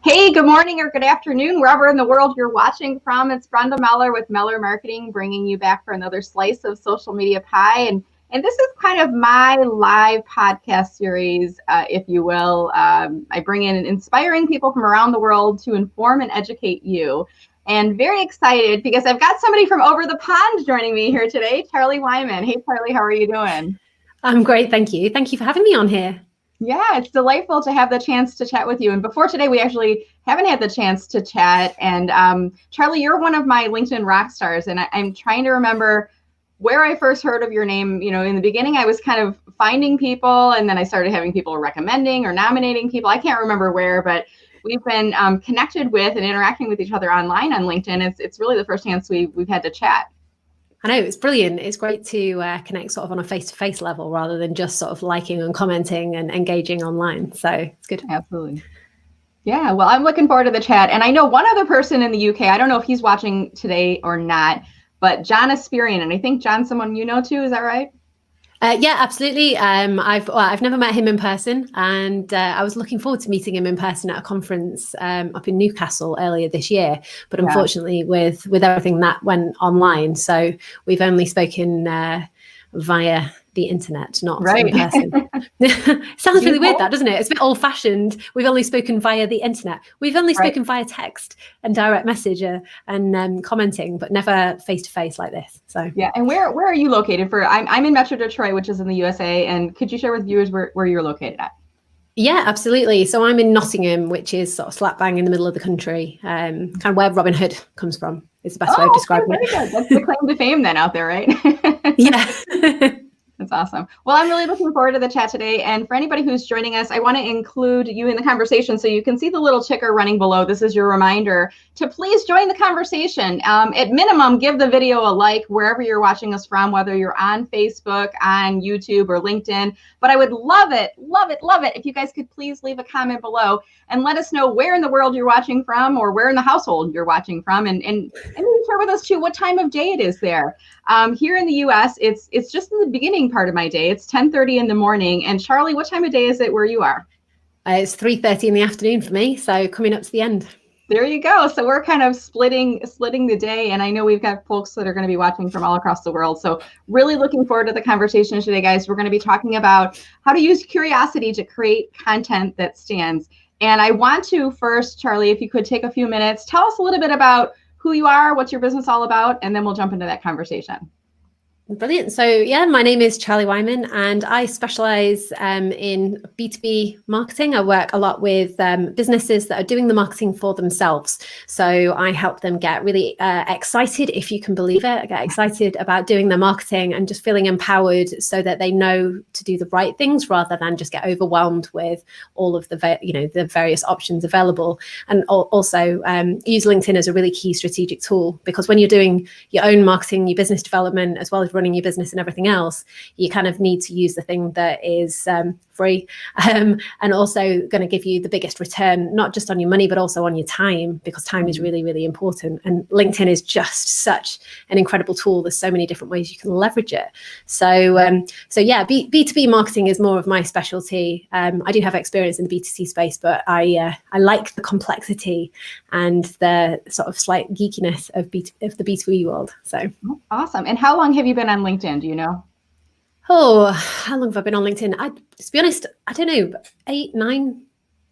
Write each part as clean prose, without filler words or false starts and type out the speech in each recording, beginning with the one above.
Hey, good morning or good afternoon, wherever in the world you're watching from. It's Brenda Meller with Meller Marketing, bringing you back for another slice of social media pie. And this is kind of my live podcast series, if you will. I bring in inspiring people from around the world to inform and educate you. And very excited because I've got somebody from over the pond joining me here today, Charlie Whyman. Hey, Charlie, how are you doing? I'm great, thank you. Thank you for having me on here. Yeah, it's delightful to have the chance to chat with you. And before today, we actually haven't had the chance to chat. And Charlie, you're one of my LinkedIn rock stars. And I'm trying to remember where I first heard of your name. You know, in the beginning, I was kind of finding people, and then I started having people recommending or nominating people. I can't remember where, but we've been connected with and interacting with each other online on LinkedIn. It's really the first chance we've had to chat. I know, it's brilliant. It's great to connect sort of on a face-to-face level rather than just sort of liking and commenting and engaging online. So it's good. Absolutely. Yeah, well, I'm looking forward to the chat. And I know one other person in the UK, I don't know if he's watching today or not, but John Asperian. And I think John's someone you know too, is that right? Yeah, absolutely. I've never met him in person, and I was looking forward to meeting him in person at a conference up in Newcastle earlier this year. But unfortunately, with everything that went online, so we've only spoken via the internet, not in person. Sounds really weird, that, doesn't it? It's a bit old-fashioned. We've only spoken via the internet. We've only spoken via text and direct message and commenting, but never face-to-face like this. So yeah. And where are you located? I'm in Metro Detroit, which is in the USA. And could you share with viewers where you're located at? Yeah, absolutely. So I'm in Nottingham, which is sort of slap bang in the middle of the country, kind of where Robin Hood comes from, is the best way of describing it. Good. That's the claim to fame then out there, right? Yeah. That's awesome. Well, I'm really looking forward to the chat today. And for anybody who's joining us, I want to include you in the conversation. So you can see the little ticker running below. This is your reminder to please join the conversation. At minimum, give the video a like wherever you're watching us from, whether you're on Facebook, on YouTube, or LinkedIn. But I would love it if you guys could please leave a comment below and let us know where in the world you're watching from or where in the household you're watching from. And maybe share with us too what time of day it is there. Here in the US, it's just in the beginning part of my day. It's 10:30 in the morning. And Charlie, what time of day is it where you are? It's 3:30 in the afternoon for me, so coming up to the end. There you go. So we're kind of splitting the day, and I know we've got folks that are going to be watching from all across the world. So really looking forward to the conversation today, guys. We're going to be talking about how to use curiosity to create content that stands. And I want to first, Charlie, if you could take a few minutes, tell us a little bit about who you are, what's your business all about, and then we'll jump into that conversation. Brilliant. So yeah, my name is Charlie Whyman, and I specialize in B2B marketing. I work a lot with businesses that are doing the marketing for themselves. So I help them get really excited, if you can believe it, get excited about doing their marketing and just feeling empowered so that they know to do the right things rather than just get overwhelmed with all of the the various options available. And also use LinkedIn as a really key strategic tool, because when you're doing your own marketing, your business development, as well as running your business and everything else, you kind of need to use the thing that is free and also going to give you the biggest return, not just on your money, but also on your time, because time is really, really important. And LinkedIn is just such an incredible tool. There's so many different ways you can leverage it. So yeah, B2B marketing is more of my specialty. I do have experience in the B2C space, but I like the complexity and the sort of slight geekiness of the B2B world. So awesome. And how long have you been on LinkedIn? Do you know? Oh, how long have I been on LinkedIn? To be honest, I don't know, 8, 9,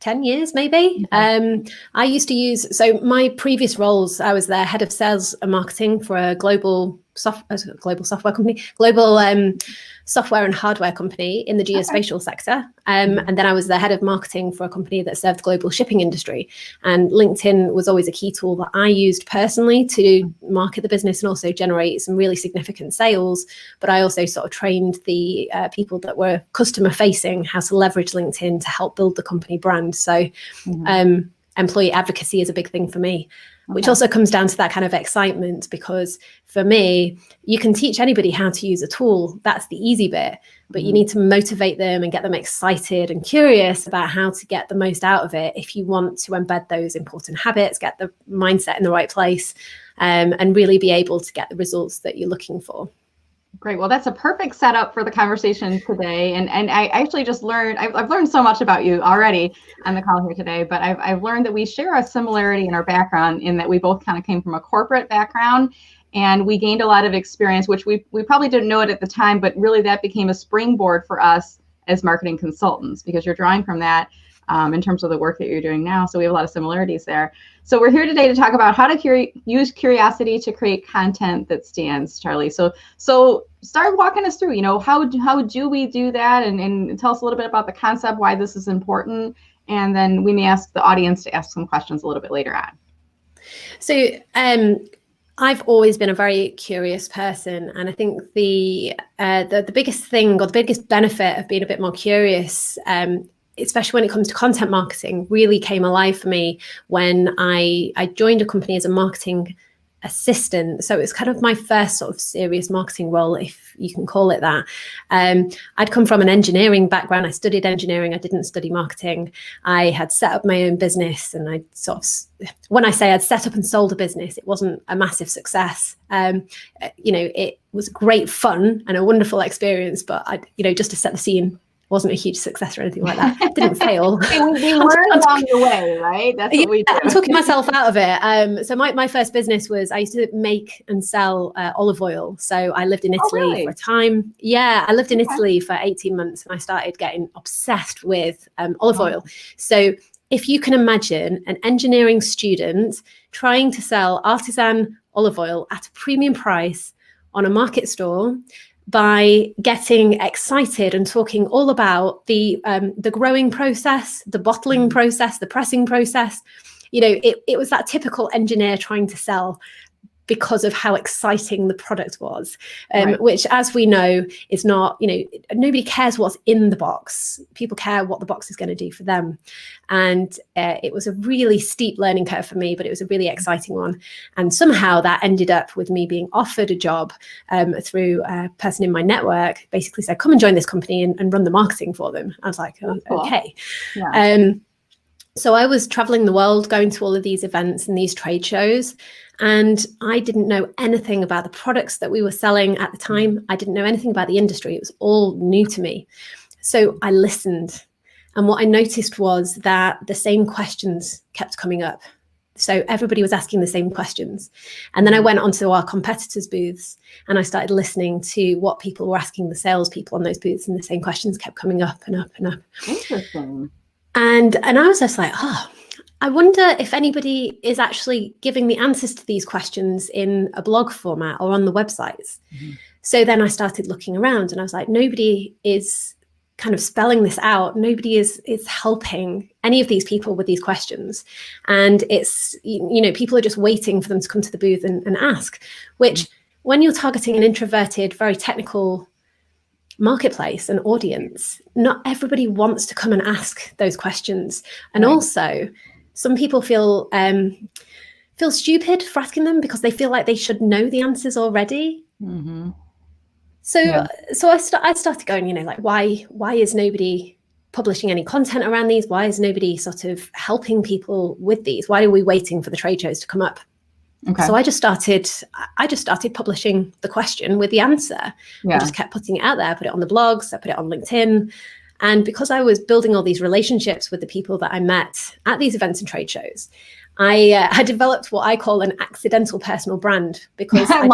10 years maybe. I used to use, so my previous roles, I was the head of sales and marketing for a global software company, software and hardware company in the geospatial sector. And then I was the head of marketing for a company that served the global shipping industry. And LinkedIn was always a key tool that I used personally to market the business and also generate some really significant sales. But I also sort of trained the people that were customer facing how to leverage LinkedIn to help build the company brand. So employee advocacy is a big thing for me. Which also comes down to that kind of excitement, because for me, you can teach anybody how to use a tool. That's the easy bit, but you need to motivate them and get them excited and curious about how to get the most out of it if you want to embed those important habits, get the mindset in the right place, and really be able to get the results that you're looking for. Great. Well, that's a perfect setup for the conversation today. And I actually just learned, I've learned so much about you already on the call here today, but I've learned that we share a similarity in our background in that we both kind of came from a corporate background, and we gained a lot of experience, which we probably didn't know it at the time, but really that became a springboard for us as marketing consultants, because you're drawing from that in terms of the work that you're doing now. So we have a lot of similarities there. So we're here today to talk about how to use curiosity to create content that stands, Charlie. So start walking us through, how do we do that? And tell us a little bit about the concept, why this is important. And then we may ask the audience to ask some questions a little bit later on. So I've always been a very curious person. And I think the biggest thing, or the biggest benefit of being a bit more curious, especially when it comes to content marketing, really came alive for me when I joined a company as a marketing assistant. So it was kind of my first sort of serious marketing role, if you can call it that. I'd come from an engineering background. I studied engineering. I didn't study marketing. I had set up my own business, and I when I say I'd set up and sold a business, it wasn't a massive success. It was great fun and a wonderful experience, but just to set the scene, wasn't a huge success or anything like that. Didn't fail. We learn along the way, right? That's what we do. I'm talking myself out of it. So my first business was, I used to make and sell olive oil. So I lived in Italy for a time. Yeah, I lived in Italy for 18 months, and I started getting obsessed with olive oil. So if you can imagine an engineering student trying to sell artisan olive oil at a premium price on a market stall, by getting excited and talking all about the growing process, the bottling process, the pressing process. It was that typical engineer trying to sell because of how exciting the product was, which, as we know, is not, nobody cares what's in the box. People care what the box is going to do for them. And it was a really steep learning curve for me, but it was a really exciting one. And somehow that ended up with me being offered a job through a person in my network, basically said, come and join this company and run the marketing for them. I was like, oh, cool. Okay. Yeah. So I was traveling the world, going to all of these events and these trade shows, and I didn't know anything about the products that we were selling at the time. I didn't know anything about the industry. It was all new to me. So I listened. And what I noticed was that the same questions kept coming up. So everybody was asking the same questions. And then I went onto our competitors' booths, and I started listening to what people were asking the salespeople on those booths, and the same questions kept coming up and up and up. Interesting. And I was just like, I wonder if anybody is actually giving the answers to these questions in a blog format or on the websites. Mm-hmm. So then I started looking around, and I was like, nobody is kind of spelling this out. Nobody is helping any of these people with these questions. And it's, people are just waiting for them to come to the booth and ask, which when you're targeting an introverted, very technical marketplace and audience, not everybody wants to come and ask those questions. And also, some people feel stupid for asking them because they feel like they should know the answers already. Mm-hmm. So I started going, why is nobody publishing any content around these? Why is nobody sort of helping people with these? Why are we waiting for the trade shows to come up? Okay. So I just started publishing the question with the answer. I just kept putting it out there, put it on the blogs, I put it on LinkedIn. And because I was building all these relationships with the people that I met at these events and trade shows, I developed what I call an accidental personal brand, because I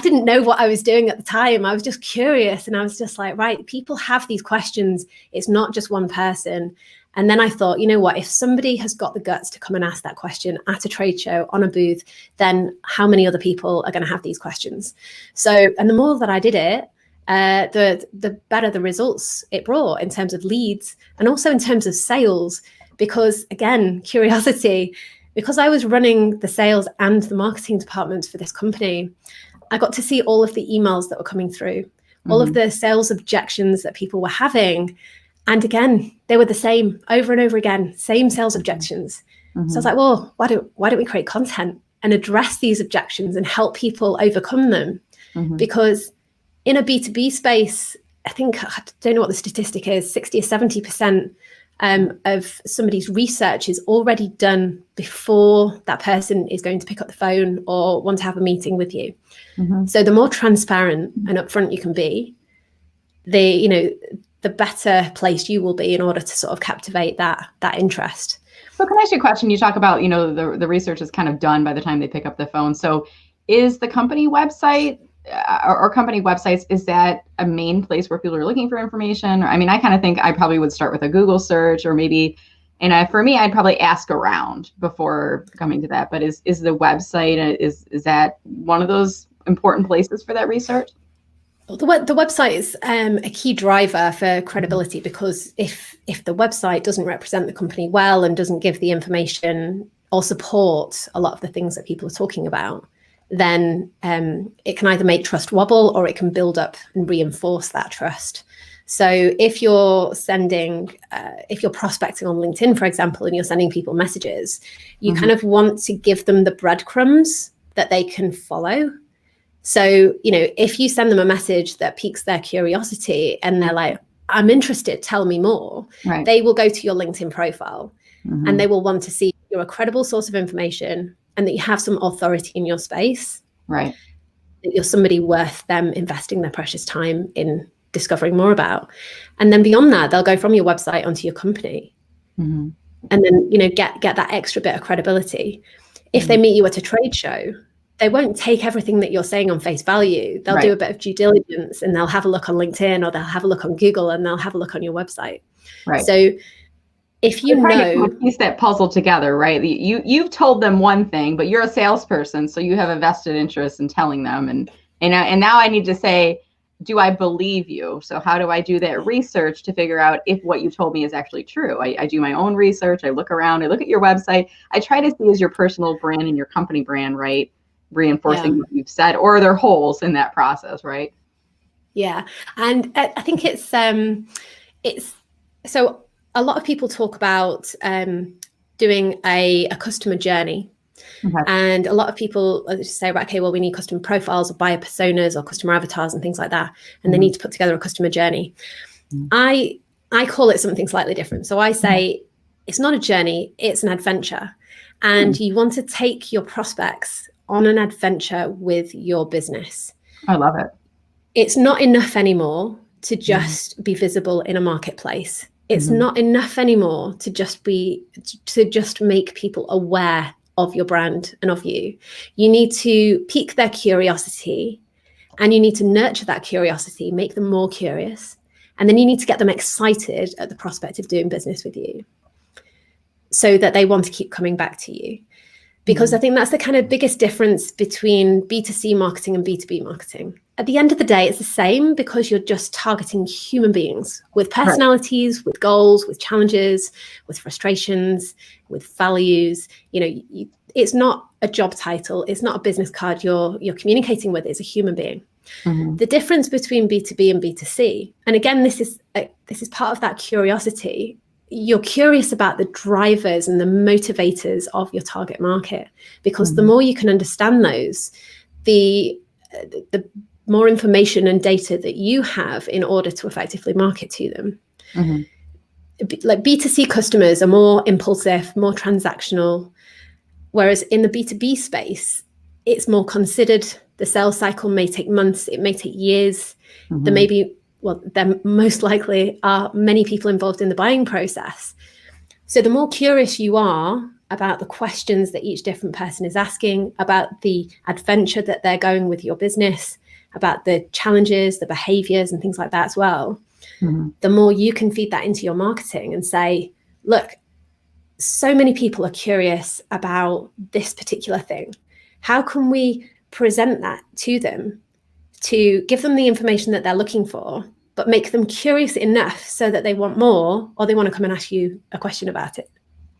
didn't know what I was doing at the time. I was just curious, and I was just like, right, people have these questions. It's not just one person. And then I thought, you know what, if somebody has got the guts to come and ask that question at a trade show on a booth, then how many other people are going to have these questions? So, and the more that I did it, the better the results it brought in terms of leads, and also in terms of sales, because again, curiosity, because I was running the sales and the marketing departments for this company, I got to see all of the emails that were coming through, all of the sales objections that people were having. And again, they were the same over and over again, same sales objections. Mm-hmm. So I was like, well, why don't we create content and address these objections and help people overcome them? Mm-hmm. Because in a B2B space, I don't know what the statistic is, 60 or 70% of somebody's research is already done before that person is going to pick up the phone or want to have a meeting with you. So the more transparent and upfront you can be, the better placed you will be in order to sort of captivate that interest. So can I ask you a question? You talk about, the research is kind of done by the time they pick up the phone. So is the company website or company websites, is that a main place where people are looking for information? Or, I mean, I kind of think I probably would start with a Google search, or maybe, for me, I'd probably ask around before coming to that. But is the website, is that one of those important places for that research? The website is a key driver for credibility, because if the website doesn't represent the company well and doesn't give the information or support a lot of the things that people are talking about, then it can either make trust wobble or it can build up and reinforce that trust. So if you're prospecting on LinkedIn, for example, and you're sending people messages, you kind of want to give them the breadcrumbs that they can follow. So, if you send them a message that piques their curiosity and they're like, I'm interested, tell me more, right, they will go to your LinkedIn profile and they will want to see you're a credible source of information and that you have some authority in your space. Right. That you're somebody worth them investing their precious time in discovering more about. And then beyond that, they'll go from your website onto your company. And then, get that extra bit of credibility. If they meet you at a trade show, they won't take everything that you're saying on face value. They'll do a bit of due diligence and they'll have a look on LinkedIn, or they'll have a look on Google, and they'll have a look on your website. Right. So if you know, piece that puzzle together, right? You've told them one thing, but you're a salesperson, so you have a vested interest in telling them. And now I need to say, do I believe you? So how do I do that research to figure out if what you told me is actually true? I do my own research. I look around. I look at your website. I try to see as your personal brand and your company brand, right, reinforcing what you've said, or are there holes in that process, right? Yeah. And I think it's so a lot of people talk about doing a customer journey. And a lot of people say, right, okay, well, we need customer profiles or buyer personas or customer avatars and things like that. And they need to put together a customer journey. I call it something slightly different. So I say it's not a journey, it's an adventure. And you want to take your prospects on an adventure with your business. I love it. It's not enough anymore to just be visible in a marketplace. It's not enough anymore to just make people aware of your brand and of you. You need to pique their curiosity, and you need to nurture that curiosity, make them more curious. And then you need to get them excited at the prospect of doing business with you so that they want to keep coming back to you. Because I think that's the kind of biggest difference between B2C marketing and B2B marketing. At the end of the day, it's the same, because you're just targeting human beings with personalities, with goals, with challenges, with frustrations, with values. It's not a job title. It's not a business card you're communicating with. It's a human being. The difference between B2B and B2C, and again, this is part of that curiosity. You're curious about the drivers and the motivators of your target market, because the more you can understand those, the more information and data that you have in order to effectively market to them. Like B2C customers are more impulsive, more transactional, whereas in the B2B space, it's more considered. The sales cycle may take months, it may take years. There most likely are many people involved in the buying process. So the more curious you are about the questions that each different person is asking, about the adventure that they're going with your business, about the challenges, the behaviors and things like that as well, the more you can feed that into your marketing and say, look, so many people are curious about this particular thing. How can we present that to them to give them the information that they're looking for, but make them curious enough so that they want more, or they want to come and ask you a question about it?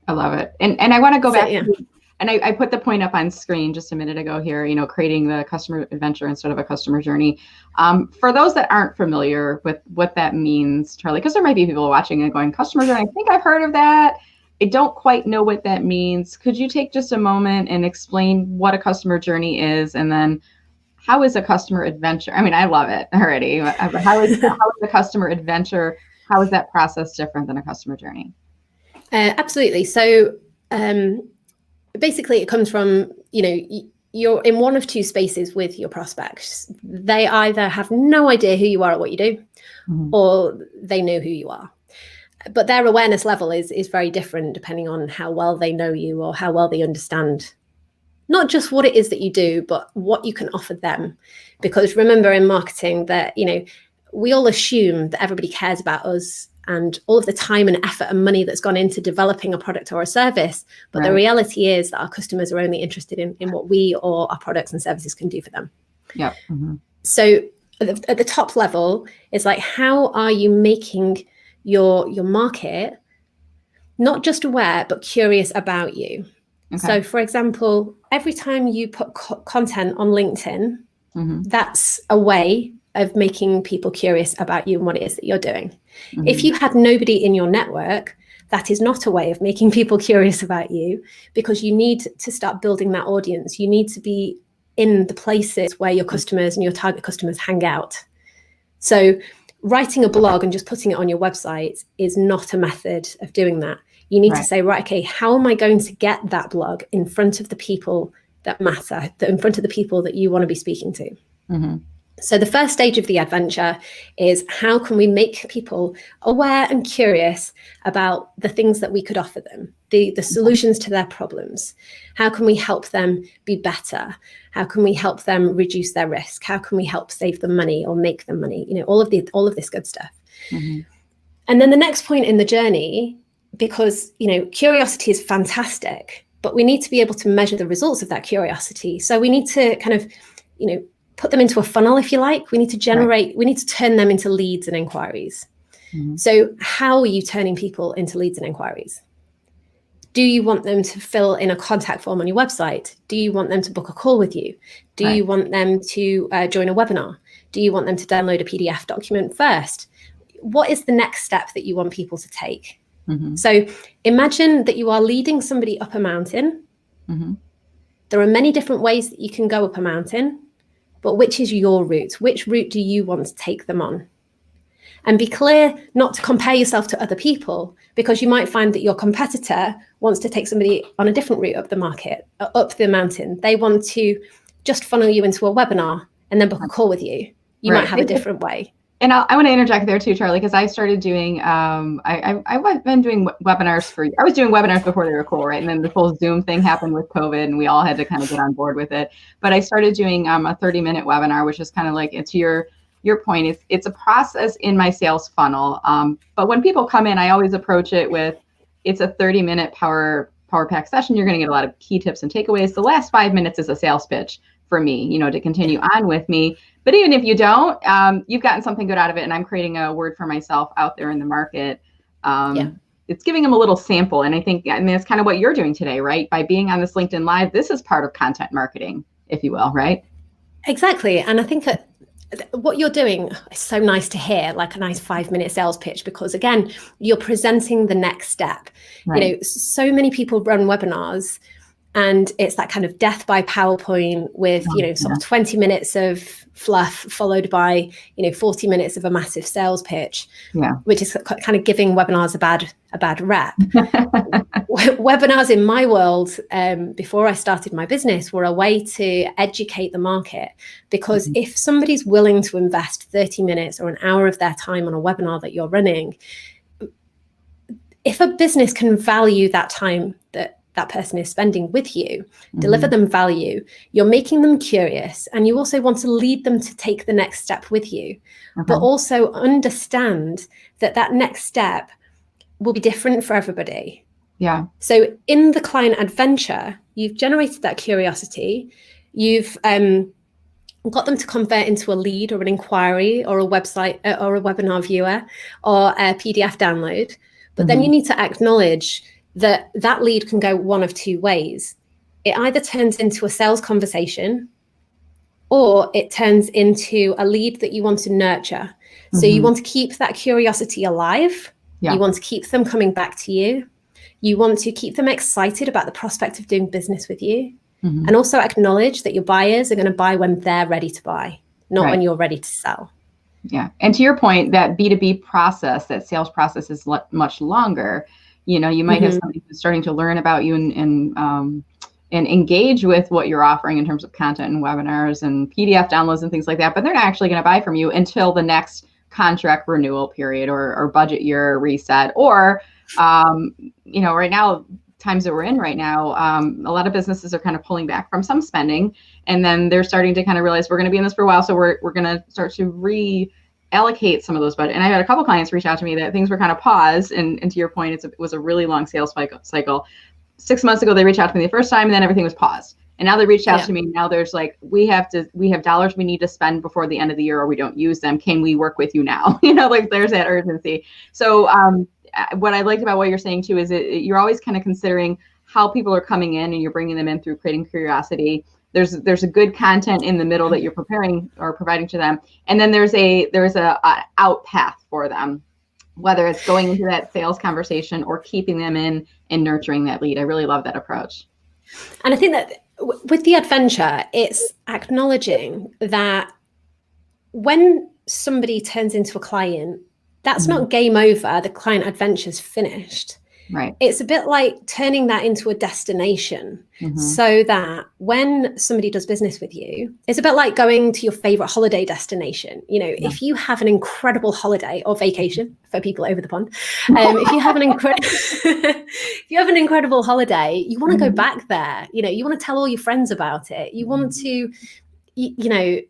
I love it. And I want to go back to, and I put the point up on screen just a minute ago here, creating the customer adventure instead of a customer journey. For those that aren't familiar with what that means, Charlie, because there might be people watching and going, customer journey, I think I've heard of that. I don't quite know what that means. Could you take just a moment and explain what a customer journey is, and then how is a customer adventure? I mean, I love it already. How is a customer adventure? How is that process different than a customer journey? Absolutely. So basically it comes from, you're in one of two spaces with your prospects. They either have no idea who you are or what you do, or they know who you are. But their awareness level is very different depending on how well they know you or how well they understand not just what it is that you do, but what you can offer them. Because remember, in marketing that, we all assume that everybody cares about us and all of the time and effort and money that's gone into developing a product or a service. But the reality is that our customers are only interested in what we or our products and services can do for them. Yeah. So at the top level is like, how are you making your market not just aware, but curious about you? Okay. So for example, every time you put content on LinkedIn, that's a way of making people curious about you and what it is that you're doing. If you had nobody in your network, that is not a way of making people curious about you, because you need to start building that audience. You need to be in the places where your customers and your target customers hang out. So writing a blog and just putting it on your website is not a method of doing that. You need to say, right, okay, how am I going to get that blog in front of the people that matter, in front of the people that you want to be speaking to? So the first stage of the adventure is, how can we make people aware and curious about the things that we could offer them, the solutions to their problems? How can we help them be better? How can we help them reduce their risk? How can we help save them money or make them money? All of this good stuff. And then the next point in the journey, because curiosity is fantastic, but we need to be able to measure the results of that curiosity. So we need to kind of, put them into a funnel, if you like. We need to generate, we need to turn them into leads and inquiries. So how are you turning people into leads and inquiries? Do you want them to fill in a contact form on your website? Do you want them to book a call with you? Do you want them to join a webinar? Do you want them to download a PDF document first? What is the next step that you want people to take? So imagine that you are leading somebody up a mountain. There are many different ways that you can go up a mountain, but which is your route? Which route do you want to take them on? And be clear not to compare yourself to other people, because you might find that your competitor wants to take somebody on a different route up the mountain. They want to just funnel you into a webinar and then book a call with you. You might have a different way. And I want to interject there too, Charlie, because I started doing, I've been doing webinars I was doing webinars before they were cool, right? And then the whole Zoom thing happened with COVID and we all had to kind of get on board with it. But I started doing a 30-minute webinar, which is kind of like, to your point, it's a process in my sales funnel. But when people come in, I always approach it with, it's a 30-minute power pack session. You're going to get a lot of key tips and takeaways. The last 5 minutes is a sales pitch for me, to continue on with me. But even if you don't, you've gotten something good out of it, and I'm creating a word for myself out there in the market. It's giving them a little sample. And I think, that's kind of what you're doing today, right? By being on this LinkedIn Live, this is part of content marketing, if you will, right? Exactly. And I think that what you're doing is so nice to hear, like a nice 5-minute sales pitch, because again, you're presenting the next step. So many people run webinars, and it's that kind of death by PowerPoint with, sort of 20 minutes of fluff followed by, 40 minutes of a massive sales pitch, which is kind of giving webinars a bad rep. Webinars in my world, before I started my business, were a way to educate the market, because if somebody's willing to invest 30 minutes or an hour of their time on a webinar that you're running, if a business can value that time that person is spending with you, deliver them value, you're making them curious, and you also want to lead them to take the next step with you, but also understand that next step will be different for everybody. So in the client adventure, you've generated that curiosity, you've got them to convert into a lead or an inquiry or a website or a webinar viewer or a PDF download, but then you need to acknowledge that lead can go one of two ways. It either turns into a sales conversation, or it turns into a lead that you want to nurture. So you want to keep that curiosity alive. You want to keep them coming back to you. You want to keep them excited about the prospect of doing business with you. And also acknowledge that your buyers are going to buy when they're ready to buy, not when you're ready to sell. And to your point, that B2B process, that sales process is much longer. You know, you might have somebody who's starting to learn about you and engage with what you're offering in terms of content and webinars and PDF downloads and things like that, but they're not actually going to buy from you until the next contract renewal period or budget year reset. Or, you know, right now, times that we're in right now, a lot of businesses are kind of pulling back from some spending, and then they're starting to kind of realize we're going to be in this for a while, so we're going to start to reallocate some of those budget. And I had a couple clients reach out to me that things were kind of paused, and to your point, it was a really long sales cycle. 6 months ago, they reached out to me the first time, and then everything was paused. And now they reached out to me. Now there's like, we have dollars we need to spend before the end of the year, or we don't use them. Can we work with you now? You know, like there's that urgency. So what I liked about what you're saying too is you're always kind of considering how people are coming in, and you're bringing them in through creating curiosity. There's a good content in the middle that you're preparing or providing to them, and then there's a out path for them, whether it's going into that sales conversation or keeping them in and nurturing that lead. I really love that approach. And I think that with the adventure, it's acknowledging that when somebody turns into a client, that's not game over. The client adventure's finished. Right. It's a bit like turning that into a destination, so that when somebody does business with you, it's a bit like going to your favorite holiday destination. You know, if you have an incredible holiday or vacation for people over the pond, if you have an incredible holiday, you want to go back there. You know, you want to tell all your friends about it. You want to, you know,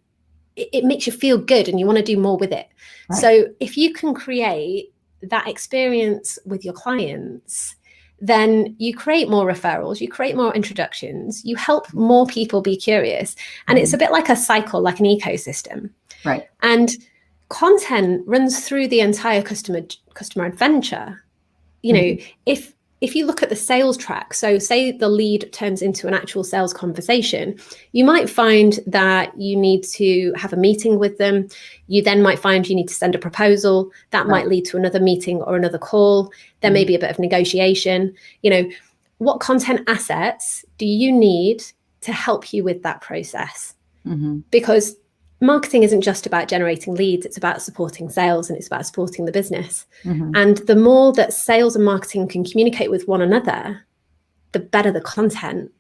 it makes you feel good, and you want to do more with it. Right. So if you can create that experience with your clients, then you create more referrals, you create more introductions, you help more people be curious. And it's a bit like a cycle, like an ecosystem. Right. And content runs through the entire customer adventure. You know, if you look at the sales track, so say the lead turns into an actual sales conversation, you might find that you need to have a meeting with them. You then might find you need to send a proposal. That might lead to another meeting or another call. There may be a bit of negotiation. You know, what content assets do you need to help you with that process? Because marketing isn't just about generating leads, it's about supporting sales, and it's about supporting the business. And the more that sales and marketing can communicate with one another, the better the content,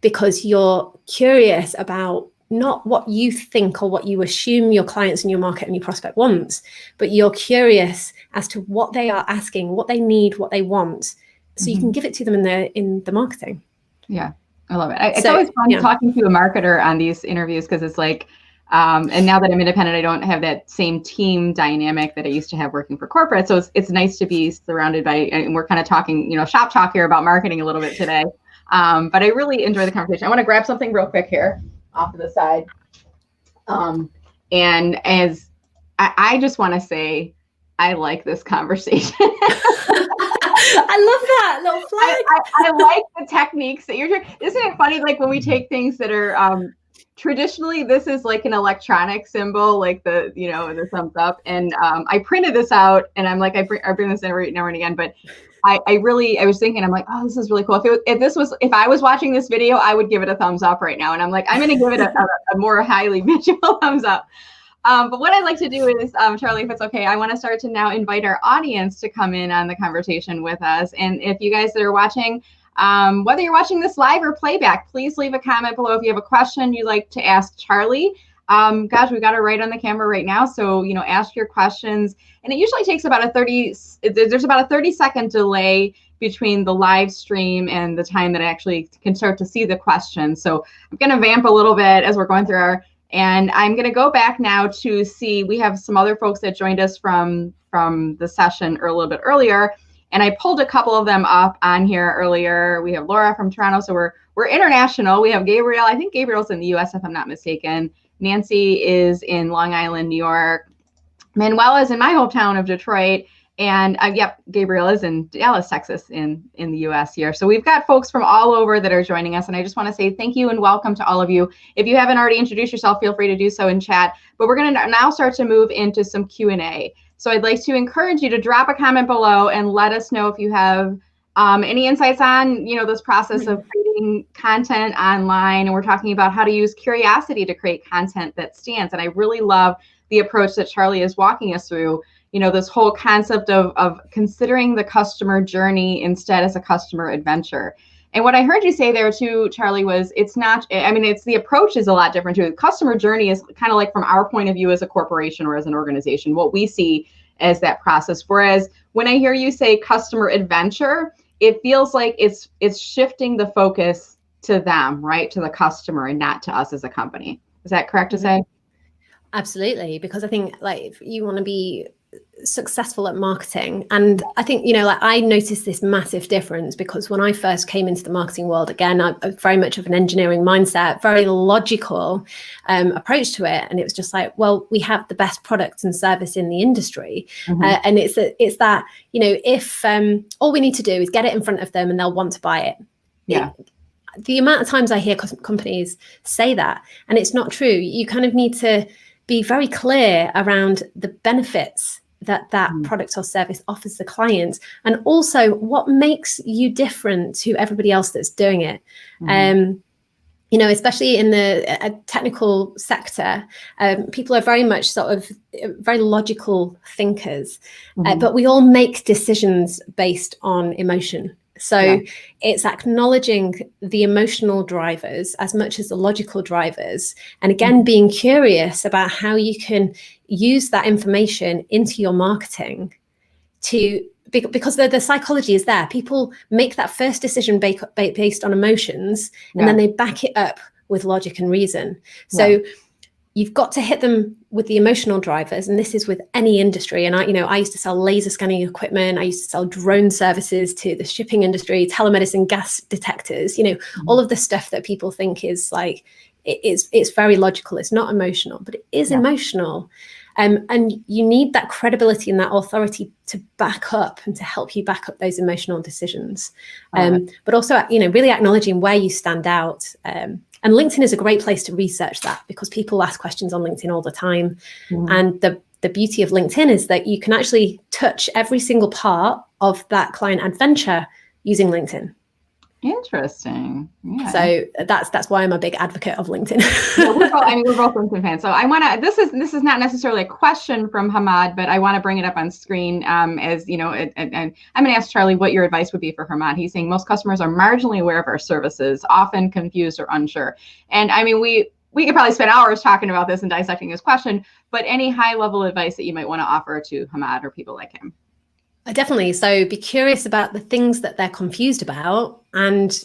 because you're curious about not what you think or what you assume your clients and your market and your prospect wants, but you're curious as to what they are asking, what they need, what they want, so you can give it to them in the marketing. Yeah, I love it. It's always fun talking to a marketer on these interviews, because it's like, and now that I'm independent, I don't have that same team dynamic that I used to have working for corporate. So it's nice to be surrounded by, and we're kind of talking, you know, shop talk here about marketing a little bit today. But I really enjoy the conversation. I want to grab something real quick here off to the side. And as I just want to say, I like this conversation. I love that little flag. I like the techniques that you're doing. Isn't it funny? Like when we take things that are, traditionally, this is like an electronic symbol, like the, you know, the thumbs up. And I printed this out, and I'm like, I bring this in every now and again. But I was thinking, I'm like, oh, this is really cool. If I was watching this video, I would give it a thumbs up right now. And I'm like, I'm going to give it a more highly visual thumbs up. But what I'd like to do is, Charlie, if it's okay, I want to start to now invite our audience to come in on the conversation with us. And if you guys that are watching, whether you're watching this live or playback, please leave a comment below if you have a question you'd like to ask Charlie. Gosh, we got it right on the camera right now. So, you know, ask your questions. And it usually takes about there's about a 30-second delay between the live stream and the time that I actually can start to see the questions. So I'm going to vamp a little bit as we're going through and I'm going to go back now to see, we have some other folks that joined us from the session a little bit earlier. And I pulled a couple of them up on here earlier. We have Laura from Toronto, so we're international. We have Gabriel. I think Gabriel's in the U.S. if I'm not mistaken. Nancy is in Long Island, New York. Manuel is in my hometown of Detroit, and Gabriel is in Dallas, Texas, in the U.S. here. So we've got folks from all over that are joining us, and I just want to say thank you and welcome to all of you. If you haven't already introduced yourself, feel free to do so in chat. But we're going to now start to move into some Q&A. So I'd like to encourage you to drop a comment below and let us know if you have any insights on, you know, this process of creating content online. And we're talking about how to use curiosity to create content that stands. And I really love the approach that Charlie is walking us through. this whole concept of considering the customer journey instead as a customer adventure. And what I heard you say there too, Charlie, was it's the approach is a lot different too. The customer journey is kind of like from our point of view as a corporation or as an organization, what we see as that process. Whereas when I hear you say customer adventure, it feels like it's shifting the focus to them, right? To the customer and not to us as a company. Is that correct to say? Absolutely. Because I think like if you want to be successful at marketing, and I think, I noticed this massive difference because when I first came into the marketing world, again, I'm very much of an engineering mindset, very logical approach to it. And it was just like, well, we have the best product and service in the industry. And it's that, if all we need to do is get it in front of them and they'll want to buy it. Yeah. The amount of times I hear companies say that, and it's not true. You kind of need to be very clear around the benefits that product or service offers the client, and also what makes you different to everybody else that's doing it. Especially in the technical sector, people are very much sort of very logical thinkers, but we all make decisions based on emotion. So it's acknowledging the emotional drivers as much as the logical drivers. And again, being curious about how you can use that information into your marketing because the psychology is there. People make that first decision based on emotions, and then they back it up with logic and reason. So you've got to hit them with the emotional drivers, and this is with any industry. And I used to sell laser scanning equipment. I used to sell drone services to the shipping industry, telemedicine, gas detectors. All of the stuff that people think is like it's very logical. It's not emotional, but it is emotional. And you need that credibility and that authority to back up and to help you back up those emotional decisions. But also, really acknowledging where you stand out. And LinkedIn is a great place to research that because people ask questions on LinkedIn all the time. And the beauty of LinkedIn is that you can actually touch every single part of that client adventure using LinkedIn. Interesting. Yeah. So that's why I'm a big advocate of LinkedIn. We're both LinkedIn fans. So I want to. This is not necessarily a question from Hamad, but I want to bring it up on screen. As and I'm going to ask Charlie what your advice would be for Hamad. He's saying most customers are marginally aware of our services, often confused or unsure. And we could probably spend hours talking about this and dissecting his question. But any high level advice that you might want to offer to Hamad or people like him? Definitely. So be curious about the things that they're confused about and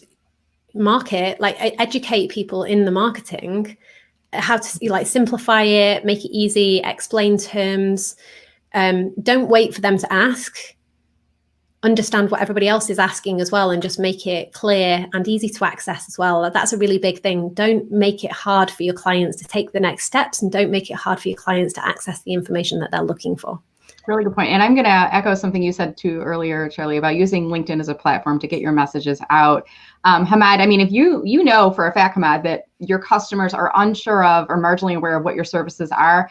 educate people in the marketing, how to simplify it, make it easy, explain terms. Don't wait for them to ask. Understand what everybody else is asking as well, and just make it clear and easy to access as well. That's a really big thing. Don't make it hard for your clients to take the next steps, and don't make it hard for your clients to access the information that they're looking for. Really good point. And I'm going to echo something you said too earlier, Charlie, about using LinkedIn as a platform to get your messages out. Hamad, if you know for a fact, Hamad, that your customers are unsure of or marginally aware of what your services are,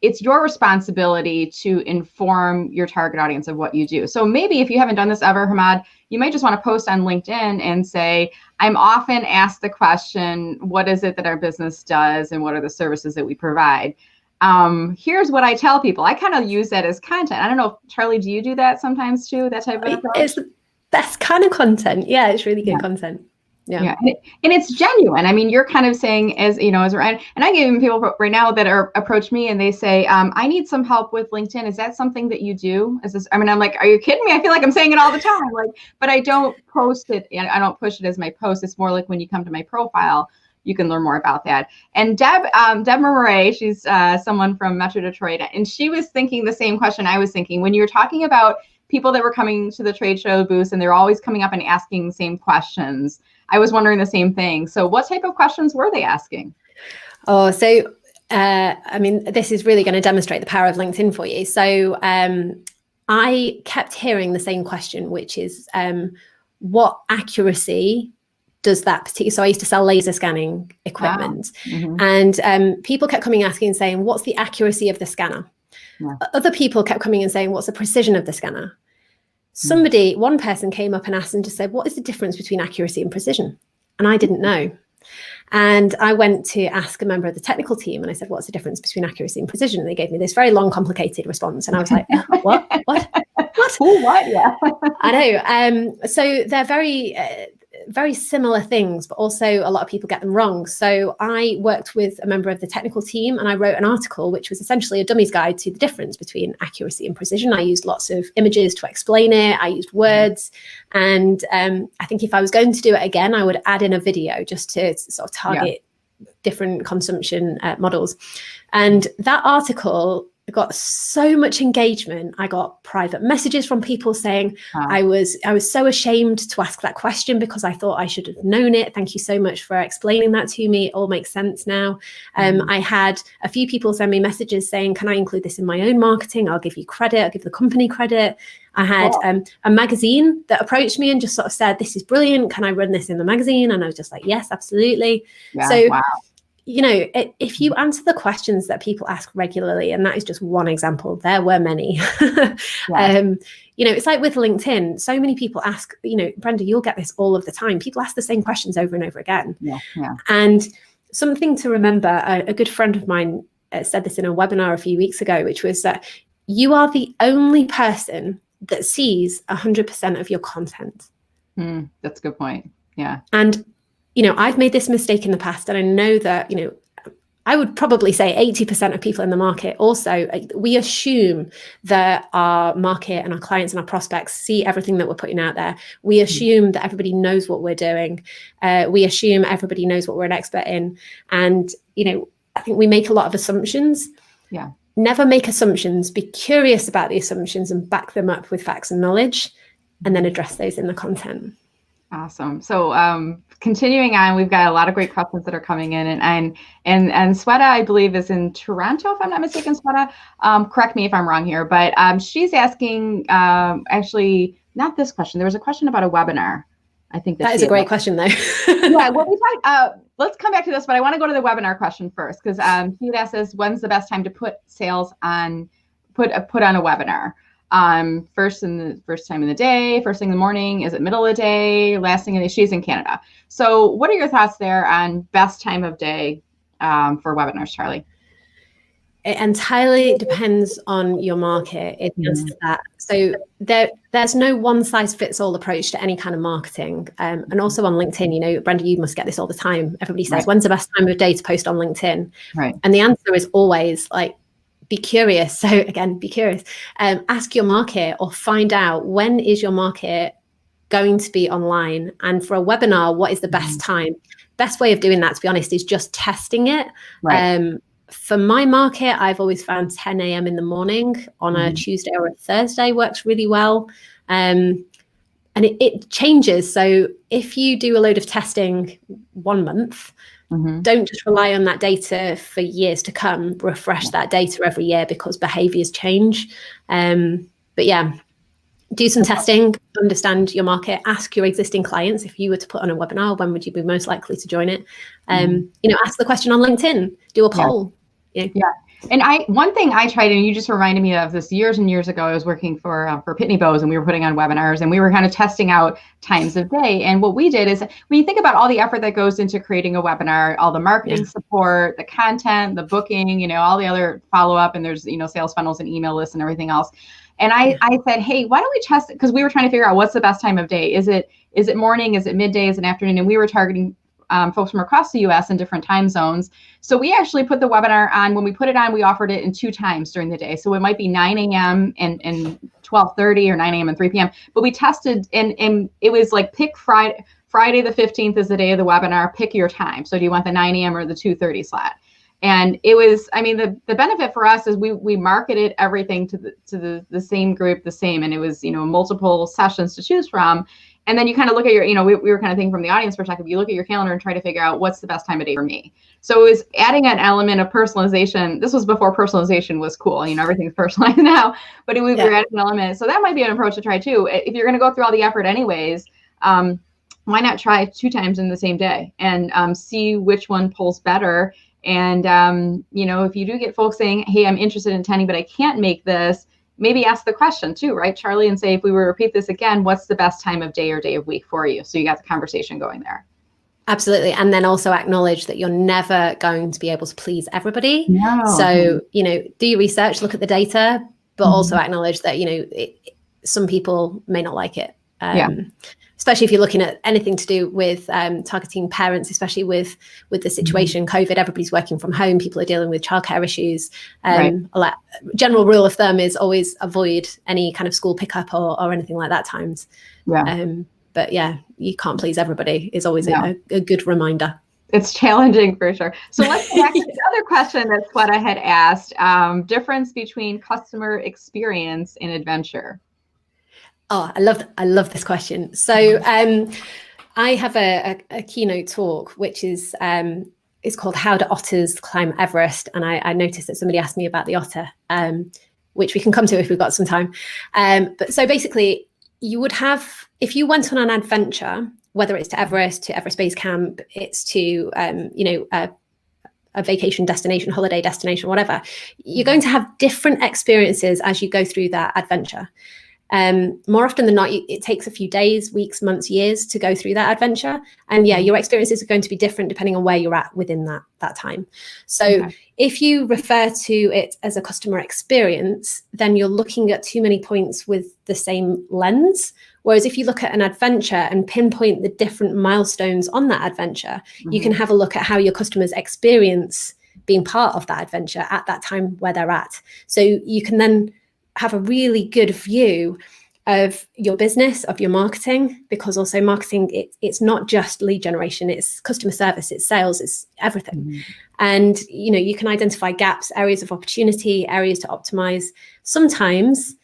it's your responsibility to inform your target audience of what you do. So maybe if you haven't done this ever, Hamad, you might just want to post on LinkedIn and say, I'm often asked the question, what is it that our business does and what are the services that we provide? Here's what I tell people. I kind of use that as content. I don't know, Charlie, do you do that sometimes too? That type of approach? It's the best kind of content. Yeah, it's really good content. Yeah. And it's genuine. You're kind of saying and I get even people right now that approach me and they say, I need some help with LinkedIn. Is that something that you do? I'm like, are you kidding me? I feel like I'm saying it all the time. But I don't post it. I don't push it as my post. It's more like when you come to my profile, you can learn more about that. And Deborah Mourray, she's someone from Metro Detroit, and she was thinking the same question I was thinking when you were talking about people that were coming to the trade show booths and they're always coming up and asking the same questions. I was wondering the same thing. So what type of questions were they asking? Oh, so this is really going to demonstrate the power of LinkedIn for you. So I kept hearing the same question, which is what accuracy does that particular, so I used to sell laser scanning equipment. Wow. And people kept coming asking and saying, what's the accuracy of the scanner? Yeah. Other people kept coming and saying, what's the precision of the scanner? One person came up and asked and just said, what is the difference between accuracy and precision? And I didn't know. And I went to ask a member of the technical team and I said, what's the difference between accuracy and precision? And they gave me this very long, complicated response. And I was like, what? Ooh, what? Yeah. I know. So they're very similar things, but also a lot of people get them wrong. So I worked with a member of the technical team and I wrote an article, which was essentially a dummy's guide to the difference between accuracy and precision. I used lots of images to explain it. I used words. And I think if I was going to do it again, I would add in a video just to sort of target different consumption models. And that article got so much engagement. I got private messages from people saying, I was so ashamed to ask that question because I thought I should have known it. Thank you so much for explaining that to me. It all makes sense now. I had a few people send me messages saying, can I include this in my own marketing? I'll give you credit. I'll give the company credit. I had a magazine that approached me and just sort of said, this is brilliant. Can I run this in the magazine? And I was just like, yes, absolutely. You know, if you answer the questions that people ask regularly, and that is just one example, there were many. You know, it's like with LinkedIn, so many people ask, you know, Brenda, you'll get this all of the time. People ask the same questions over and over again. And something to remember, a good friend of mine said this in a webinar a few weeks ago, which was that you are the only person that sees 100% of your content. That's a good point. Yeah. And you know, I've made this mistake in the past, and I know that, you know, I would probably say 80% of people in the market also, we assume that our market and our clients and our prospects see everything that we're putting out there. We assume that everybody knows what we're doing. We assume everybody knows what we're an expert in. And, you know, I think we make a lot of assumptions. Never make assumptions. Be curious about the assumptions and back them up with facts and knowledge, and then address those in the content. Awesome. So continuing on, we've got a lot of great questions that are coming in, and Sweta, I believe, is in Toronto, if I'm not mistaken. Sweta, correct me if I'm wrong here, but she's asking, actually, not this question. There was a question about a webinar. I think that is a great question, though. Well, we talked. Let's come back to this, but I want to go to the webinar question first, because she had asked us, when's the best time to put sales on, put on a webinar? First time in the day, first thing in the morning, is it middle of the day, last thing in the day? She's in Canada. So what are your thoughts there on best time of day for webinars, Charlie? It entirely depends on your market. It does that. So there's no one size fits all approach to any kind of marketing. And also on LinkedIn, you know, Brenda, you must get this all the time. Everybody says, when's the best time of day to post on LinkedIn? And the answer is always like, be curious. So again, be curious. Ask your market or find out, when is your market going to be online? And for a webinar, what is the best time? Best way of doing that, to be honest, is just testing it. For my market, I've always found 10 a.m. in the morning on a Tuesday or a Thursday works really well. And it changes. So if you do a load of testing 1 month, don't just rely on that data for years to come. Refresh that data every year, because behaviors change. But yeah, do some testing, understand your market, ask your existing clients, if you were to put on a webinar, when would you be most likely to join it? You know, ask the question on LinkedIn, do a poll. You know. And one thing I tried, and you just reminded me of this years and years ago, I was working for Pitney Bowes, and we were putting on webinars, and we were kind of testing out times of day. And what we did is, when you think about all the effort that goes into creating a webinar, all the marketing support, the content, the booking, you know, all the other follow-up, and there's, you know, sales funnels and email lists and everything else. And I said, hey, why don't we test it? Because we were trying to figure out what's the best time of day. Is it morning? Is it midday? Is it afternoon? And we were targeting folks from across the US in different time zones. So we actually put the webinar on. When we put it on, we offered it in 2 times during the day. So it might be 9 a.m. and 12:30, or 9 a.m. and 3 p.m. But we tested, and it was like, pick Friday the 15th is the day of the webinar. Pick your time. So do you want the 9 a.m. or the 2:30 slot? And it was, I mean, the benefit for us is we marketed everything to the same group, the same, and it was, you know, multiple sessions to choose from. And then you kind of look at your, you know, we were kind of thinking from the audience perspective, you look at your calendar and try to figure out what's the best time of day for me. So it was adding an element of personalization. This was before personalization was cool. You know, everything's personalized now, but we were adding an element. So that might be an approach to try too. If you're going to go through all the effort anyways, why not try 2 times in the same day and see which one pulls better? And, you know, if you do get folks saying, hey, I'm interested in attending, but I can't make this, maybe ask the question too, right, Charlie? And say, if we were to repeat this again, what's the best time of day or day of week for you? So you got the conversation going there. Absolutely. And then also acknowledge that you're never going to be able to please everybody. No. So, do your research, look at the data, but also acknowledge that, some people may not like it. Especially if you're looking at anything to do with targeting parents, especially with the situation, COVID, everybody's working from home, people are dealing with childcare issues. General rule of thumb is always avoid any kind of school pickup or anything like that times. But yeah, you can't please everybody is always a good reminder. It's challenging for sure. So let's go back to the other question that Sweta had asked, difference between customer experience and adventure. Oh, I love this question. So I have a keynote talk, which is called How Do Otters Climb Everest? And I noticed that somebody asked me about the otter, which we can come to if we've got some time. But so basically, you would have, if you went on an adventure, whether it's to Everest Base Camp, it's to, a vacation destination, holiday destination, whatever, you're going to have different experiences as you go through that adventure. More often than not, it takes a few days, weeks, months, years to go through that adventure. And your experiences are going to be different depending on where you're at within that time. So if you refer to it as a customer experience, then you're looking at too many points with the same lens. Whereas if you look at an adventure and pinpoint the different milestones on that adventure, you can have a look at how your customers experience being part of that adventure at that time where they're at. So you can then have a really good view of your business, of your marketing, because also marketing, it's not just lead generation, it's customer service, it's sales, it's everything. And, you can identify gaps, areas of opportunity, areas to optimize. Sometimes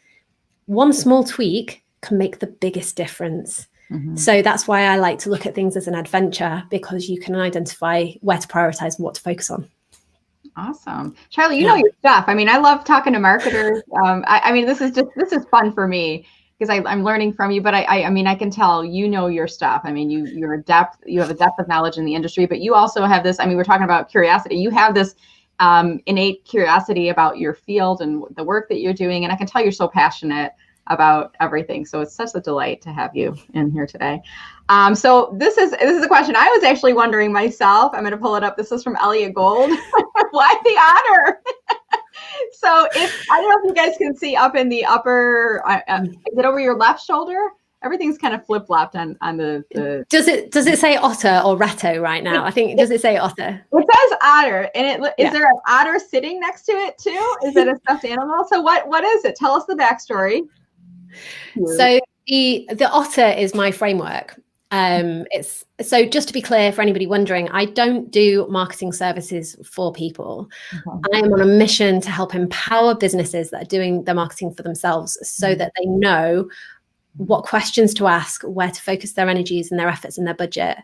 one small tweak can make the biggest difference. So that's why I like to look at things as an adventure, because you can identify where to prioritize and what to focus on. Awesome. Charlie, you know your stuff. I mean, I love talking to marketers. I mean, this is fun for me because I'm learning from you, but I mean, I can tell you know your stuff. I mean, you have a depth of knowledge in the industry, but you also have this, I mean, we're talking about curiosity. You have this innate curiosity about your field and the work that you're doing. And I can tell you're so passionate about everything. So it's such a delight to have you in here today. So this is a question I was actually wondering myself. I'm going to pull it up. This is from Elliot Gold. Why the otter? So I don't know if you guys can see up in the upper, is it over your left shoulder? Everything's kind of flip-flopped on the. Does it say otter or ratto right now? I think, does it say otter? It says otter. And is there an otter sitting next to it too? Is it a stuffed animal? So what is it? Tell us the backstory. So the otter is my framework. It's so just to be clear for anybody wondering, I don't do marketing services for people. I am on a mission to help empower businesses that are doing their marketing for themselves so that they know what questions to ask, where to focus their energies and their efforts and their budget,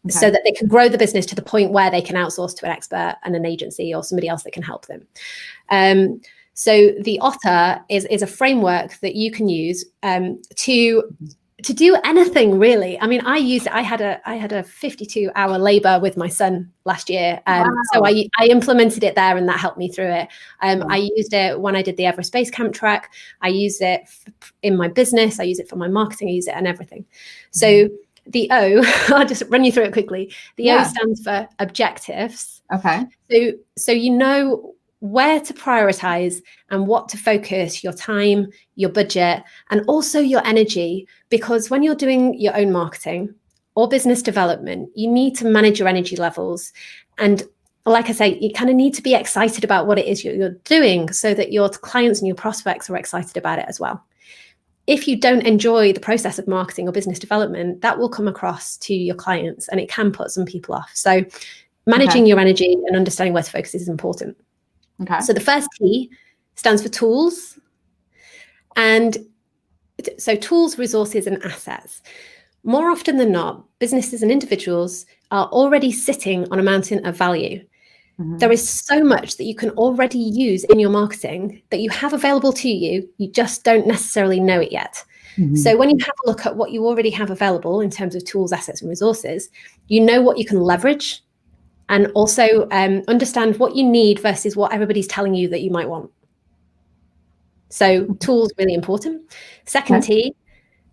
so that they can grow the business to the point where they can outsource to an expert and an agency or somebody else that can help them. So the OTTER is a framework that you can use to do anything really. I mean, I used it. I had a 52-hour labor with my son last year. So I implemented it there and that helped me through it. I used it when I did the Everest Base Camp track. I use it in my business. I use it for my marketing. I use it in everything. So the O, I'll just run you through it quickly. The O stands for objectives. Okay. So you know where to prioritize and what to focus your time, your budget, and also your energy. Because when you're doing your own marketing or business development, you need to manage your energy levels. And like I say, you kind of need to be excited about what it is you're doing so that your clients and your prospects are excited about it as well. If you don't enjoy the process of marketing or business development, that will come across to your clients and it can put some people off. So managing your energy and understanding where to focus is important. Okay. So the first T stands for tools. And so tools, resources, and assets. More often than not, businesses and individuals are already sitting on a mountain of value. There is so much that you can already use in your marketing that you have available to you. You just don't necessarily know it yet. So when you have a look at what you already have available in terms of tools, assets, and resources, you know what you can leverage. And also understand what you need versus what everybody's telling you that you might want. So tools, really important. Second T,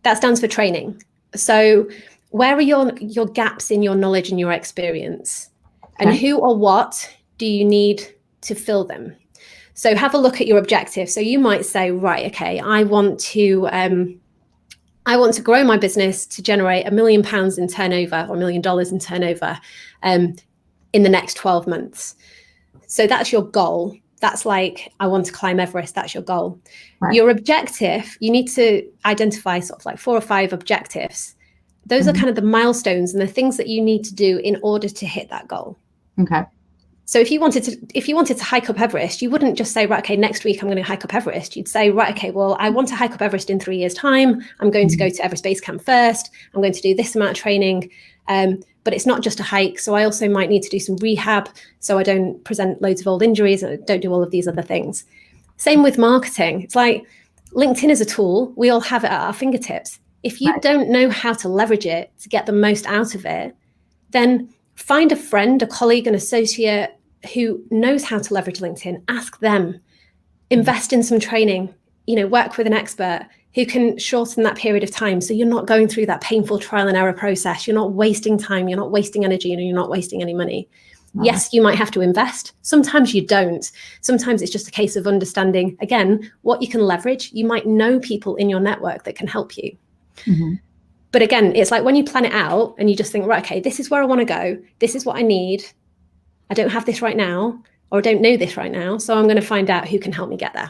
that stands for training. So where are your gaps in your knowledge and your experience? And who or what do you need to fill them? So have a look at your objective. So you might say, right, okay, I want to grow my business to generate £1 million in turnover or $1 million in turnover in the next 12 months. So that's your goal. That's like, I want to climb Everest. That's your goal. Right. Your objective, you need to identify sort of like 4 or 5 objectives. Those are kind of the milestones and the things that you need to do in order to hit that goal. Okay. So if you wanted to hike up Everest, you wouldn't just say, right, okay, next week I'm going to hike up Everest. You'd say, right, okay, well, I want to hike up Everest in 3 years' time. I'm going to go to Everest Base Camp first. I'm going to do this amount of training. But it's not just a hike. So I also might need to do some rehab so I don't present loads of old injuries and don't do all of these other things. Same with marketing. It's like LinkedIn is a tool. We all have it at our fingertips. If you don't know how to leverage it to get the most out of it, then find a friend, a colleague, an associate who knows how to leverage LinkedIn. Ask them, invest in some training, work with an expert who can shorten that period of time. So you're not going through that painful trial and error process. You're not wasting time. You're not wasting energy, and you're not wasting any money. Wow. Yes, you might have to invest. Sometimes you don't. Sometimes it's just a case of understanding, again, what you can leverage. You might know people in your network that can help you. Mm-hmm. But again, it's like when you plan it out and you just think, right, okay, this is where I want to go. This is what I need. I don't have this right now, or I don't know this right now. So I'm going to find out who can help me get there.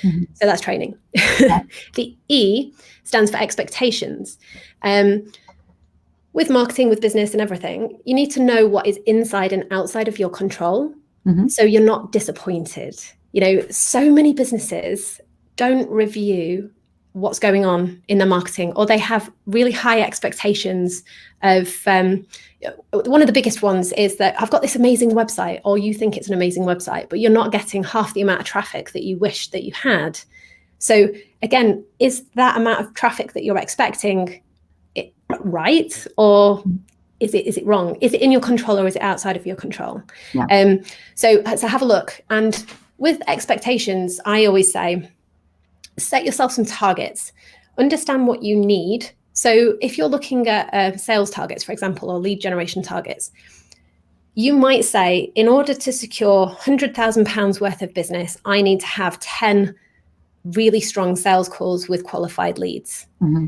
Mm-hmm. So that's training. Yeah. The E stands for expectations. With marketing, with business and everything, you need to know what is inside and outside of your control. Mm-hmm. So you're not disappointed. So many businesses don't review what's going on in the marketing, or they have really high expectations of, one of the biggest ones is that I've got this amazing website, or you think it's an amazing website, but you're not getting half the amount of traffic that you wish that you had. So again, is that amount of traffic that you're expecting right? Or is it wrong? Is it in your control, or is it outside of your control? Yeah. So have a look. And with expectations, I always say, set yourself some targets, understand what you need. So if you're looking at sales targets, for example, or lead generation targets, you might say, in order to secure £100,000 worth of business, I need to have 10 really strong sales calls with qualified leads. Mm-hmm.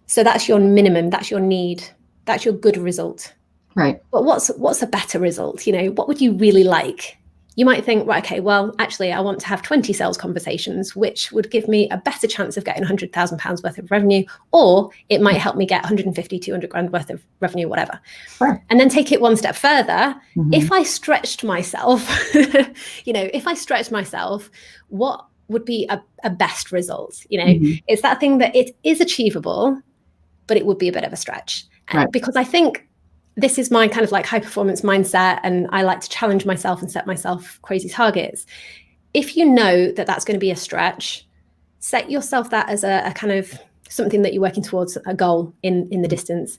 So that's your minimum, that's your need, that's your good result. Right. But what's a better result? What would you really like? You might think, right, okay, well, actually, I want to have 20 sales conversations, which would give me a better chance of getting £100,000 worth of revenue, or it might help me get 150, 200 grand worth of revenue, whatever. Sure. And then take it one step further. Mm-hmm. If I stretched myself, what would be a best result? Mm-hmm. It's that thing that it is achievable, but it would be a bit of a stretch. Right. Because I think this is my kind of like high performance mindset, and I like to challenge myself and set myself crazy targets. If you know that that's going to be a stretch, set yourself that as a kind of something that you're working towards, a goal in the distance,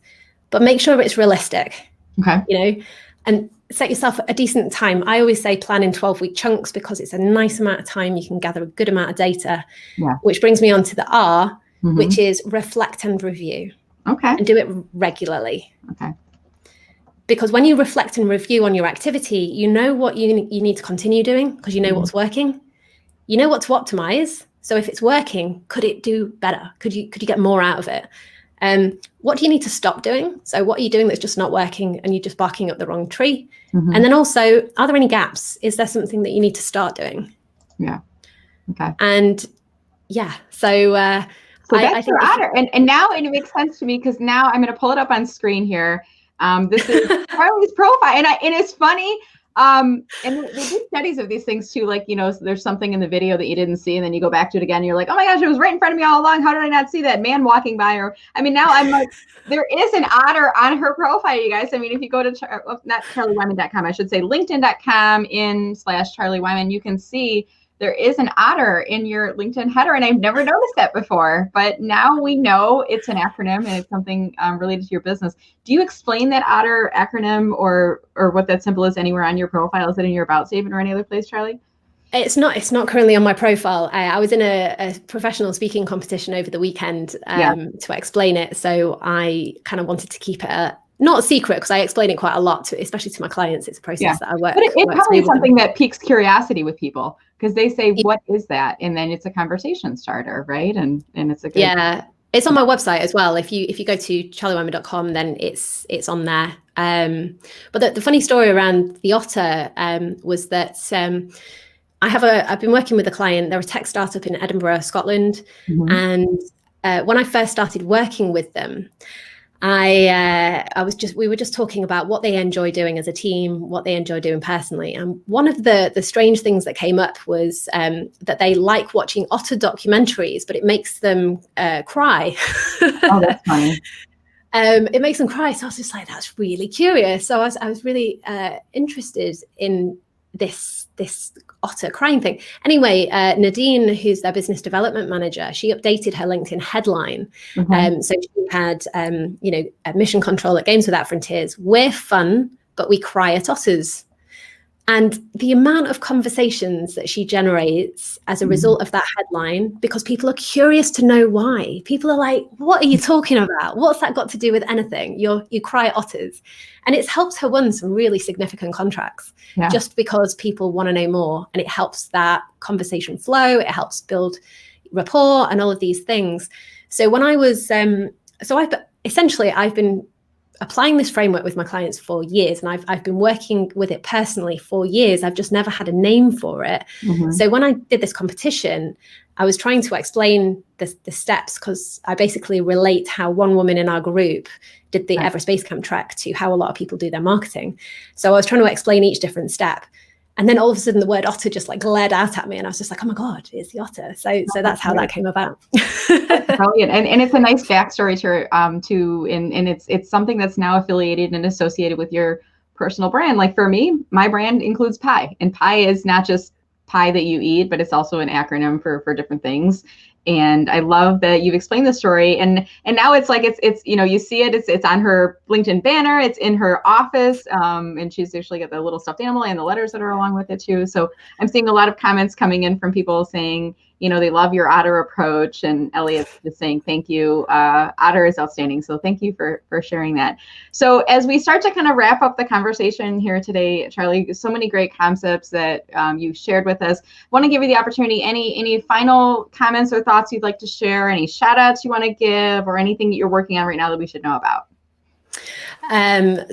but make sure it's realistic. Okay. And set yourself a decent time. I always say plan in 12-week chunks, because it's a nice amount of time. You can gather a good amount of data, which brings me on to the R, mm-hmm. which is reflect and review. Okay. And do it regularly. Okay. Because when you reflect and review on your activity, you know what you need to continue doing, because you know what's working. You know what to optimize. So if it's working, could it do better? Could you get more out of it? What do you need to stop doing? So what are you doing that's just not working and you're just barking up the wrong tree? Mm-hmm. And then also, are there any gaps? Is there something that you need to start doing? Yeah. Okay. And yeah, so that's I think your otter. And now it makes sense to me, because now I'm going to pull it up on screen here. This is Charlie's profile, and it's funny. And they do studies of these things too. Like, there's something in the video that you didn't see, and then you go back to it again. And you're like, oh my gosh, it was right in front of me all along. How did I not see that man walking by? Or, now I'm like, there is an otter on her profile, you guys. If you go to not charliewhyman.com, I should say linkedin.com/Charlie Whyman, you can see there is an otter in your LinkedIn header, and I've never noticed that before, but now we know it's an acronym and it's something related to your business. Do you explain that OTTER acronym or what that symbol is anywhere on your profile? Is it in your about statement or any other place, Charlie? It's not currently on my profile. I was in a professional speaking competition over the weekend to explain it. So I kind of wanted to keep it not a secret, because I explain it quite a lot, especially to my clients. It's a process that I work. But it's probably something them. that piques curiosity with people, because they say, what is that? And then it's a conversation starter, right? And it's a good... Yeah. It's on my website as well. If you go to charliewhyman.com, then it's on there. But the funny story around the otter was that I've been working with a client. They're a tech startup in Edinburgh, Scotland. And when I first started working with them, we were just talking about what they enjoy doing as a team, what they enjoy doing personally. And one of the strange things that came up was that they like watching otter documentaries, but it makes them cry. Oh, that's funny. It makes them cry. So I was just like, that's really curious. So I was really interested in this otter crying thing. Anyway, Nadine, who's their business development manager, she updated her LinkedIn headline. So she had, a mission control at Games Without Frontiers. We're fun, but we cry at otters. And the amount of conversations that she generates as a result of that headline, because people are curious to know why. People are like, what are you talking about? What's that got to do with anything? You cry at otters. And it's helped her win some really significant contracts just because people want to know more. And it helps that conversation flow. It helps build rapport and all of these things. So when I was, I've been applying this framework with my clients for years, and I've been working with it personally for years. I've just never had a name for it. So when I did this competition, I was trying to explain the steps, because I basically relate how one woman in our group did the Everest Base Camp trek to how a lot of people do their marketing. So I was trying to explain each different step. And then all of a sudden the word otter just like glared out at me, and I was just like, oh my God, it's the otter. So that's how that came about. Brilliant. And it's a nice backstory and it's something that's now affiliated and associated with your personal brand. Like for me, my brand includes pie, and pie is not just pie that you eat, but it's also an acronym for different things. And I love that you've explained the story. And now it's like, it's you see it, it's on her LinkedIn banner, it's in her office. And she's actually got the little stuffed animal and the letters that are along with it too. So I'm seeing a lot of comments coming in from people saying, they love your otter approach. And Elliot's just saying, thank you. Otter is outstanding. So thank you for sharing that. So as we start to kind of wrap up the conversation here today, Charlie, so many great concepts that you shared with us. Want to give you the opportunity, any final comments or thoughts you'd like to share, any shout outs you want to give, or anything that you're working on right now that we should know about?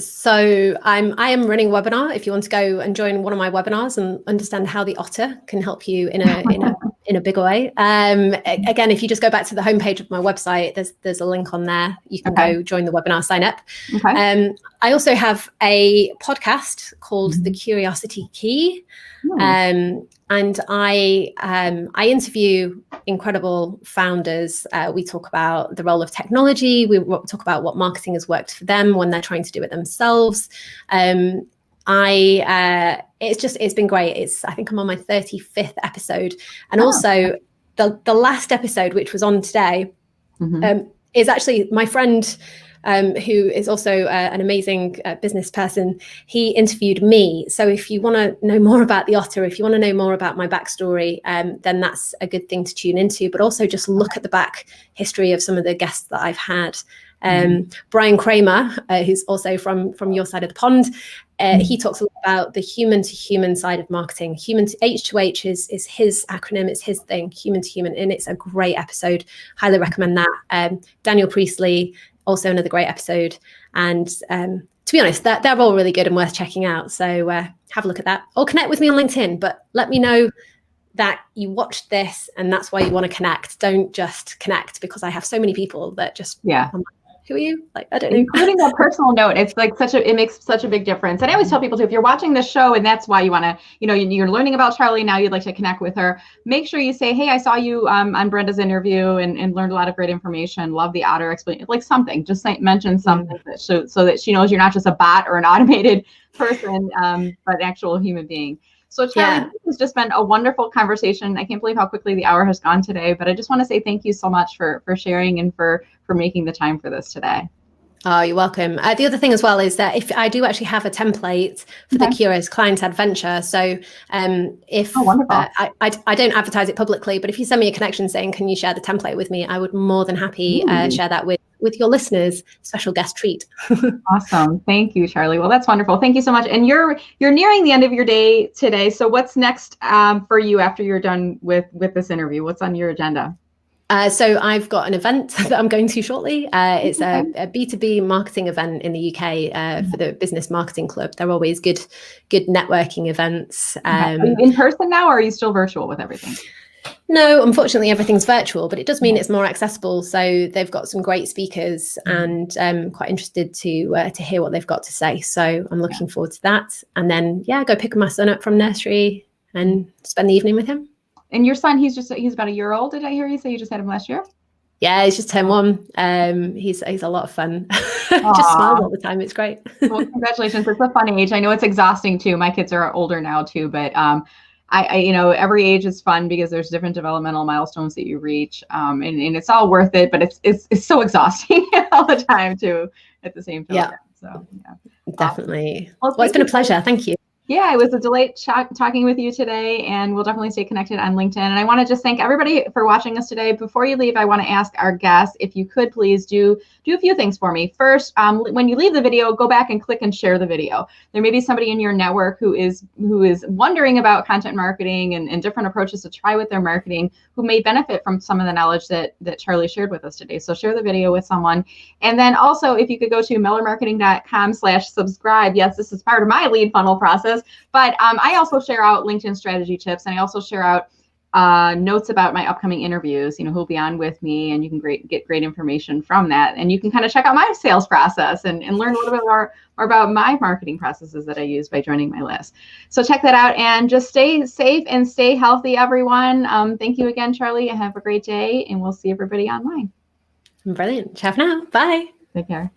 So I am running a webinar. If you want to go and join one of my webinars and understand how the otter can help you in a bigger way. Again, if you just go back to the homepage of my website, there's a link on there. You can go join the webinar, sign up. I also have a podcast called The Curiosity Key. And I interview incredible founders. We talk about the role of technology. We talk about what marketing has worked for them when they're trying to do it themselves. It's been great. I think I'm on my 35th episode. And also the last episode, which was on today, is actually my friend, who is also an amazing business person. He interviewed me. So if you want to know more about the otter, if you want to know more about my backstory, then that's a good thing to tune into. But also just look at the back history of some of the guests that I've had. Brian Kramer, who's also from your side of the pond, he talks a lot about the human to human side of marketing. Human to H2H is his acronym, it's his thing, human to human, and it's a great episode. Highly recommend that. Daniel Priestley, also another great episode. And to be honest, they're all really good and worth checking out. So have a look at that, or connect with me on LinkedIn, but let me know that you watched this and that's why you want to connect. Don't just connect, because I have so many people that just, I'm like, who are you? Like, I don't know. Including a personal note, it's like it makes such a big difference. And I always tell people too, if you're watching this show and that's why you want to, you're learning about Charlie, now you'd like to connect with her, make sure you say, hey, I saw you on Brenda's interview and learned a lot of great information. Love the otter explanation, like something, just mention something so that she knows you're not just a bot or an automated person, but an actual human being. So Charlie, this has just been a wonderful conversation. I can't believe how quickly the hour has gone today, but I just want to say thank you so much for sharing and for making the time for this today. Oh, you're welcome. The other thing as well is that if I do actually have a template for the Curious Client Adventure. So if I don't advertise it publicly, but if you send me a connection saying, can you share the template with me? I would more than happy share that with your listeners. Special guest treat. Awesome. Thank you, Charlie. Well, that's wonderful. Thank you so much. And you're nearing the end of your day today. So what's next for you after you're done with this interview? What's on your agenda? So I've got an event that I'm going to shortly. It's a B2B marketing event in the UK for the Business Marketing Club. They're always good networking events. Are you in person now, or are you still virtual with everything? No, unfortunately, everything's virtual, but it does mean it's more accessible. So they've got some great speakers, and I'm quite interested to hear what they've got to say. So I'm looking forward to that. And then, go pick my son up from nursery and spend the evening with him. And your son, he's about a year old. Did I hear you say you just had him last year? Yeah, he's just turned 1. He's a lot of fun. Just smiles all the time. It's great. Well, congratulations. It's a fun age. I know it's exhausting too. My kids are older now too, but I every age is fun because there's different developmental milestones that you reach, and it's all worth it. But it's so exhausting all the time too at the same time. Yeah. So definitely. Well, it's been a pleasure. Thank you. Yeah, it was a delight talking with you today, and we'll definitely stay connected on LinkedIn. And I want to just thank everybody for watching us today. Before you leave, I want to ask our guests if you could please do a few things for me. First, when you leave the video, go back and click and share the video. There may be somebody in your network who is wondering about content marketing and different approaches to try with their marketing, who may benefit from some of the knowledge that Charlie shared with us today. So share the video with someone. And then also, if you could go to mellermarketing.com/subscribe. Yes, this is part of my lead funnel process. But I also share out LinkedIn strategy tips, and I also share out notes about my upcoming interviews, who'll be on with me, and you can get great information from that. And you can kind of check out my sales process and learn a little bit more about my marketing processes that I use by joining my list. So check that out, and just stay safe and stay healthy, everyone. Thank you again, Charlie, and have a great day, and we'll see everybody online. Brilliant. Ciao for now. Bye. Take care.